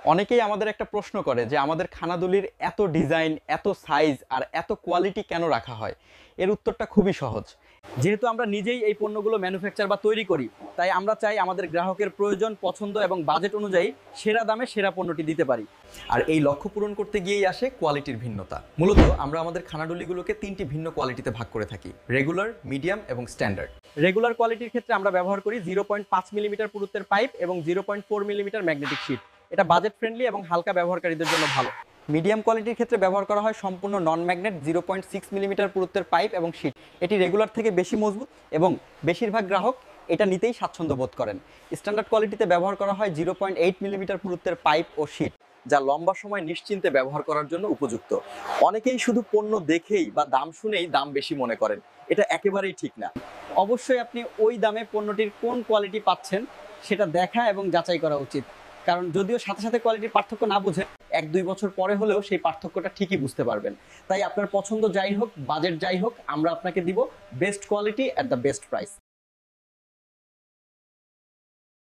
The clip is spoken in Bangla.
অনেকেই আমাদের একটা প্রশ্ন করে যে আমাদের খানাদুলির এত ডিজাইন, এত সাইজ আর এত কোয়ালিটি কেন রাখা হয়। এর উত্তরটা খুবই সহজ। যেহেতু আমরা নিজেই এই পণ্যগুলো ম্যানুফ্যাকচার বা তৈরি করি, তাই আমরা চাই আমাদের গ্রাহকের প্রয়োজন, পছন্দ এবং বাজেট অনুযায়ী সেরা দামে সেরা পণ্যটি দিতে পারি। আর এই লক্ষ্য পূরণ করতে গিয়েই আসে কোয়ালিটির ভিন্নতা। মূলত আমরা আমাদের খানাডুলিগুলোকে তিনটি ভিন্ন কোয়ালিটিতে ভাগ করে থাকি: রেগুলার, মিডিয়াম এবং স্ট্যান্ডার্ড। রেগুলার কোয়ালিটির ক্ষেত্রে আমরা ব্যবহার করি 0.5 মিলিমিটার পুরুত্বের পাইপ এবং 0.4 মিলিমিটার ম্যাগনেটিক শিট। এটা বাজেট ফ্রেন্ডলি এবং হালকা ব্যবহারকারীদের জন্য ভালো। মিডিয়াম কোয়ালিটির ক্ষেত্রে ব্যবহার করা হয় সম্পূর্ণ নন ম্যাগনেট 0.6 মিলিমিটার পুরুত্বের পাইপ এবং শিট। এটি রেগুলার থেকে বেশি মজবুত এবং বেশিরভাগ গ্রাহক এটা নিতেই স্বাচ্ছন্দ্য বোধ করেন। স্ট্যান্ডার্ড কোয়ালিটিতে ব্যবহার করা হয় 0.8 মিলিমিটার পুরুত্বের পাইপ ও শিট, যা লম্বা সময় নিশ্চিন্তে ব্যবহার করার জন্য উপযুক্ত। অনেকেই শুধু পণ্য দেখেই বা দাম শুনেই দাম বেশি মনে করেন। এটা একেবারেই ঠিক না। অবশ্যই আপনি ওই দামে পণ্যটির কোন কোয়ালিটি পাচ্ছেন সেটা দেখা এবং যাচাই করা উচিত। কারণ যদিও সাথে সাথে কোয়ালিটির পার্থক্য না বুঝে, 1-2 বছর পরে হলেও সেই পার্থক্যটা ঠিকই বুঝতে পারবেন। তাই আপনার পছন্দ যাই হোক, বাজেট যাই হোক, আমরা আপনাকে দিব best quality at the best price.